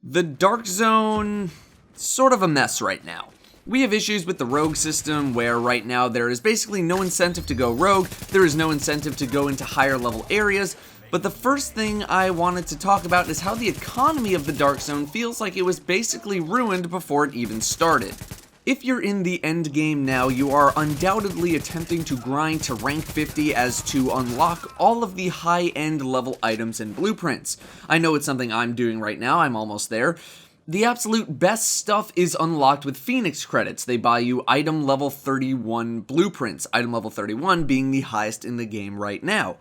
The Dark Zone, sort of a mess right now. We have issues with the rogue system where right now there is basically no incentive to go rogue, there is no incentive to go into higher level areas, but the first thing I wanted to talk about is how the economy of the Dark Zone feels like it was basically ruined before it even started. If you're in the end game now, you are undoubtedly attempting to grind to rank 50 as to unlock all of the high-end level items and blueprints. I know it's something I'm doing right now, I'm almost there. The absolute best stuff is unlocked with Phoenix credits. They buy you item level 31 blueprints, item level 31 being the highest in the game right now.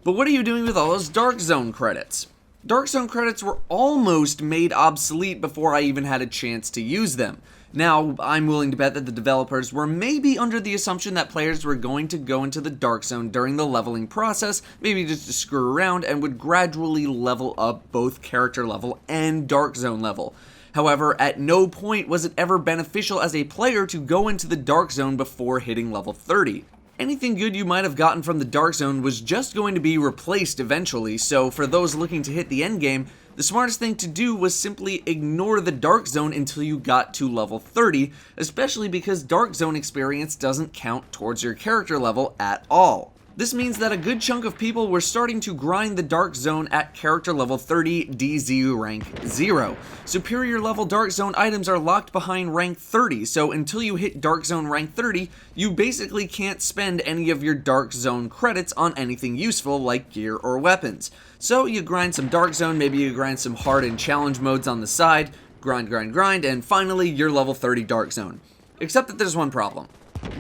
But what are you doing with all those Dark Zone credits? Dark Zone credits were almost made obsolete before I even had a chance to use them. Now, I'm willing to bet that the developers were maybe under the assumption that players were going to go into the Dark Zone during the leveling process, maybe just to screw around, and would gradually level up both character level and Dark Zone level. However, at no point was it ever beneficial as a player to go into the Dark Zone before hitting level 30. Anything good you might have gotten from the Dark Zone was just going to be replaced eventually, so for those looking to hit the endgame, the smartest thing to do was simply ignore the Dark Zone until you got to level 30, especially because Dark Zone experience doesn't count towards your character level at all. This means that a good chunk of people were starting to grind the Dark Zone at character level 30 DZ rank 0. Superior level Dark Zone items are locked behind rank 30, so until you hit Dark Zone rank 30, you basically can't spend any of your Dark Zone credits on anything useful like gear or weapons. So you grind some Dark Zone, maybe you grind some hard and challenge modes on the side, grind, and finally you're level 30 Dark Zone. Except that there's one problem.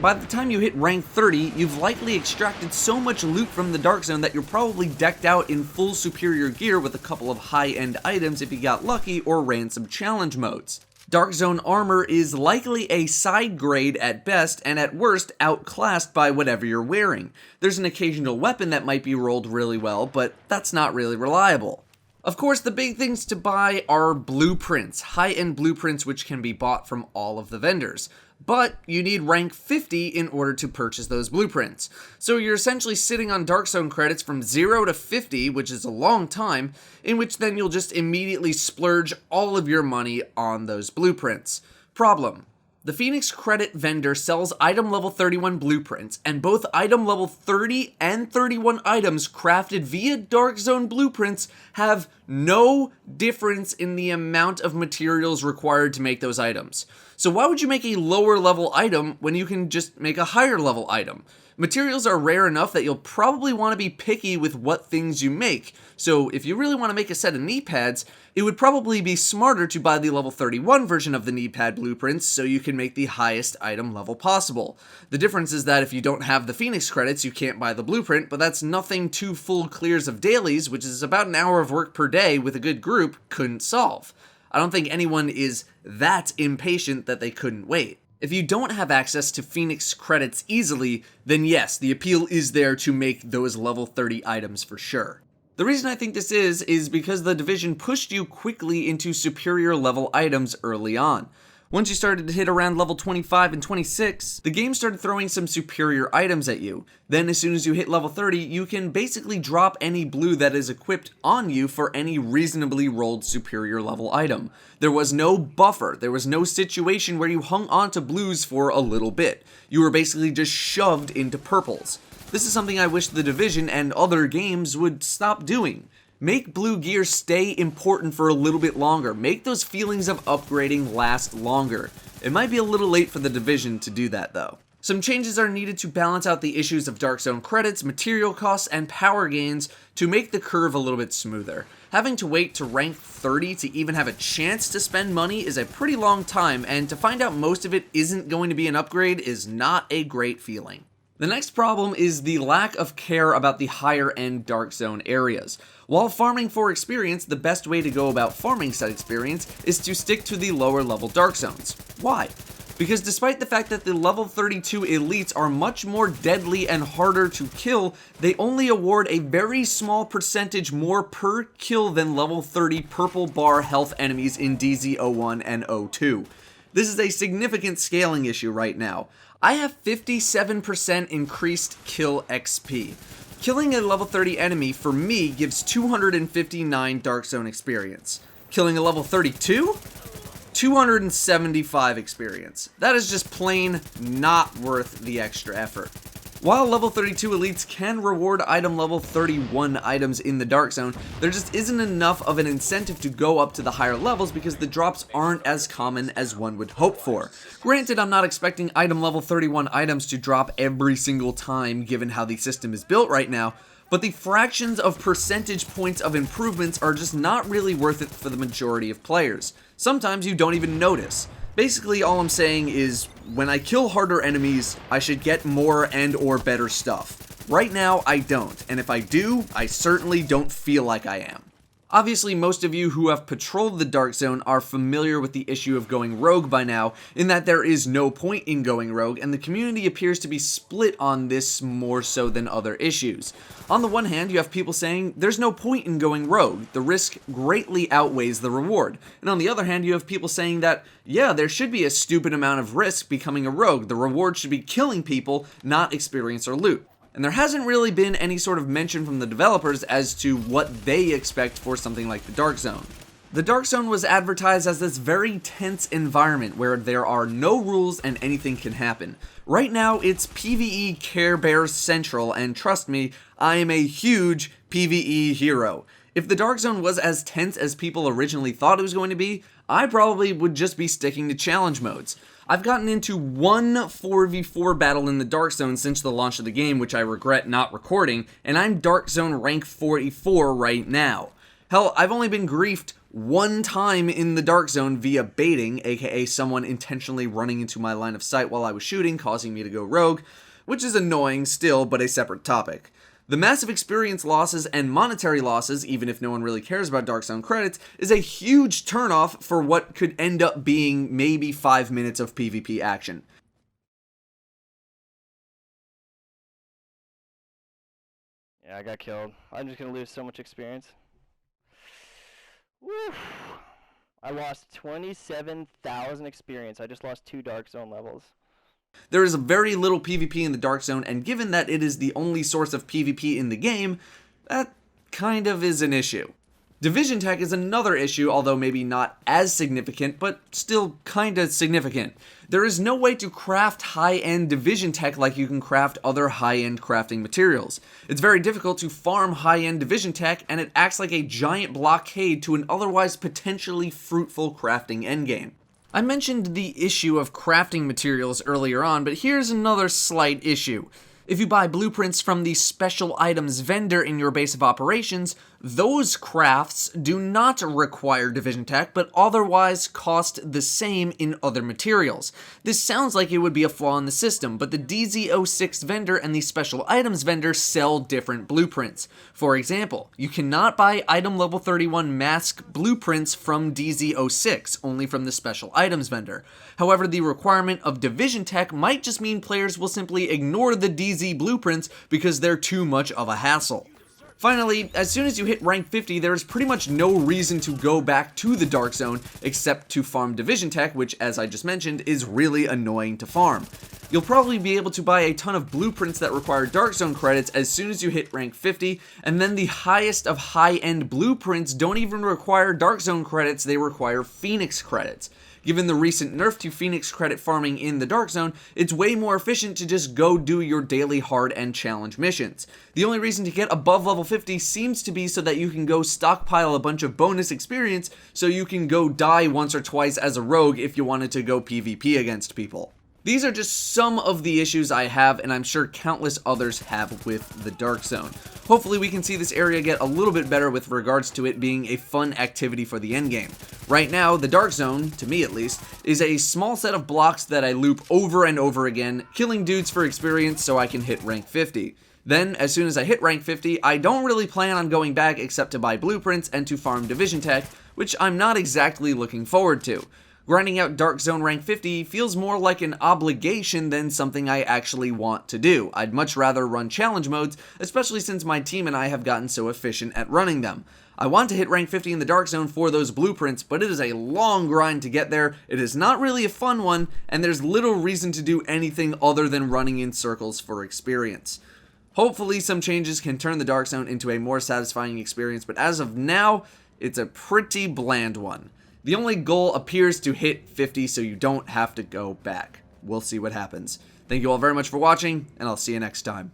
By the time you hit rank 30, you've likely extracted so much loot from the Dark Zone that you're probably decked out in full superior gear with a couple of high-end items if you got lucky or ran some challenge modes. Dark Zone armor is likely a side grade at best, and at worst, outclassed by whatever you're wearing. There's an occasional weapon that might be rolled really well, but that's not really reliable. Of course, the big things to buy are blueprints, high-end blueprints which can be bought from all of the vendors. But you need rank 50 in order to purchase those blueprints. So you're essentially sitting on Dark Zone credits from 0 to 50, which is a long time, in which then you'll just immediately splurge all of your money on those blueprints. Problem: the Phoenix credit vendor sells item level 31 blueprints, and both item level 30 and 31 items crafted via Dark Zone blueprints have no difference in the amount of materials required to make those items. So why would you make a lower level item when you can just make a higher level item? Materials are rare enough that you'll probably want to be picky with what things you make, so if you really want to make a set of knee pads, it would probably be smarter to buy the level 31 version of the knee pad blueprints so you can make the highest item level possible. The difference is that if you don't have the Phoenix credits, you can't buy the blueprint, but that's nothing 2 full clears of dailies, which is about an hour of work per day with a good group, couldn't solve. I don't think anyone is that impatient that they couldn't wait. If you don't have access to Phoenix credits easily, then yes, the appeal is there to make those level 30 items for sure. The reason I think this is because the Division pushed you quickly into superior level items early on. Once you started to hit around level 25 and 26, the game started throwing some superior items at you. Then as soon as you hit level 30, you can basically drop any blue that is equipped on you for any reasonably rolled superior level item. There was no buffer, there was no situation where you hung on to blues for a little bit. You were basically just shoved into purples. This is something I wish the Division and other games would stop doing. Make blue gear stay important for a little bit longer. Make those feelings of upgrading last longer. It might be a little late for the Division to do that though. Some changes are needed to balance out the issues of Dark Zone credits, material costs, and power gains to make the curve a little bit smoother. Having to wait to rank 30 to even have a chance to spend money is a pretty long time, and to find out most of it isn't going to be an upgrade is not a great feeling. The next problem is the lack of care about the higher end Dark Zone areas. While farming for experience, the best way to go about farming said experience is to stick to the lower level Dark Zones. Why? Because despite the fact that the level 32 elites are much more deadly and harder to kill, they only award a very small percentage more per kill than level 30 purple bar health enemies in DZ01 and 02. This is a significant scaling issue right now. I have 57% increased kill XP. Killing a level 30 enemy for me gives 259 Dark Zone experience. Killing a level 32? 275 experience. That is just plain not worth the extra effort. While level 32 elites can reward item level 31 items in the Dark Zone, there just isn't enough of an incentive to go up to the higher levels because the drops aren't as common as one would hope for. Granted, I'm not expecting item level 31 items to drop every single time given how the system is built right now, but the fractions of percentage points of improvements are just not really worth it for the majority of players. Sometimes you don't even notice. Basically, all I'm saying is, when I kill harder enemies, I should get more and or better stuff. Right now, I don't, and if I do, I certainly don't feel like I am. Obviously, most of you who have patrolled the Dark Zone are familiar with the issue of going rogue by now, in that there is no point in going rogue, and the community appears to be split on this more so than other issues. On the one hand, you have people saying, there's no point in going rogue, the risk greatly outweighs the reward. And on the other hand, you have people saying that, yeah, there should be a stupid amount of risk becoming a rogue, the reward should be killing people, not experience or loot. And there hasn't really been any sort of mention from the developers as to what they expect for something like the Dark Zone. The Dark Zone was advertised as this very tense environment where there are no rules and anything can happen. Right now, it's PvE Care Bears Central, and trust me, I am a huge PvE hero. If the Dark Zone was as tense as people originally thought it was going to be, I probably would just be sticking to challenge modes. I've gotten into one 4v4 battle in the Dark Zone since the launch of the game, which I regret not recording, and I'm Dark Zone rank 44 right now. Hell, I've only been griefed one time in the Dark Zone via baiting, aka someone intentionally running into my line of sight while I was shooting, causing me to go rogue, which is annoying still, but a separate topic. The massive experience losses and monetary losses, even if no one really cares about Dark Zone credits, is a huge turnoff for what could end up being maybe 5 minutes of PvP action. Yeah, I got killed. I'm just gonna lose so much experience. Woo! I lost 27,000 experience. I just lost 2 Dark Zone levels. There is very little PvP in the Dark Zone, and given that it is the only source of PvP in the game, that kind of is an issue. Division tech is another issue, although maybe not as significant, but still kinda significant. There is no way to craft high-end division tech like you can craft other high-end crafting materials. It's very difficult to farm high-end division tech, and it acts like a giant blockade to an otherwise potentially fruitful crafting endgame. I mentioned the issue of crafting materials earlier on, but here's another slight issue. If you buy blueprints from the special items vendor in your base of operations, those crafts do not require division tech, but otherwise cost the same in other materials. This sounds like it would be a flaw in the system, but the DZ06 vendor and the special items vendor sell different blueprints. For example, you cannot buy item level 31 mask blueprints from DZ06, only from the special items vendor. However, the requirement of division tech might just mean players will simply ignore the DZ blueprints because they're too much of a hassle. Finally, as soon as you hit rank 50, there is pretty much no reason to go back to the Dark Zone except to farm division tech, which, as I just mentioned, is really annoying to farm. You'll probably be able to buy a ton of blueprints that require Dark Zone credits as soon as you hit rank 50, and then the highest of high-end blueprints don't even require Dark Zone credits, they require Phoenix credits. Given the recent nerf to Phoenix credit farming in the Dark Zone, it's way more efficient to just go do your daily hard and challenge missions. The only reason to get above level 50 seems to be so that you can go stockpile a bunch of bonus experience so you can go die once or twice as a rogue if you wanted to go PvP against people. These are just some of the issues I have, and I'm sure countless others have with the Dark Zone. Hopefully we can see this area get a little bit better with regards to it being a fun activity for the endgame. Right now, the Dark Zone, to me at least, is a small set of blocks that I loop over and over again, killing dudes for experience so I can hit rank 50. Then, as soon as I hit rank 50, I don't really plan on going back except to buy blueprints and to farm division tech, which I'm not exactly looking forward to. Grinding out Dark Zone rank 50 feels more like an obligation than something I actually want to do. I'd much rather run challenge modes, especially since my team and I have gotten so efficient at running them. I want to hit rank 50 in the Dark Zone for those blueprints, but it is a long grind to get there, it is not really a fun one, and there's little reason to do anything other than running in circles for experience. Hopefully some changes can turn the Dark Zone into a more satisfying experience, but as of now, It's a pretty bland one. The only goal appears to hit 50, so you don't have to go back. We'll see what happens. Thank you all very much for watching, and I'll see you next time.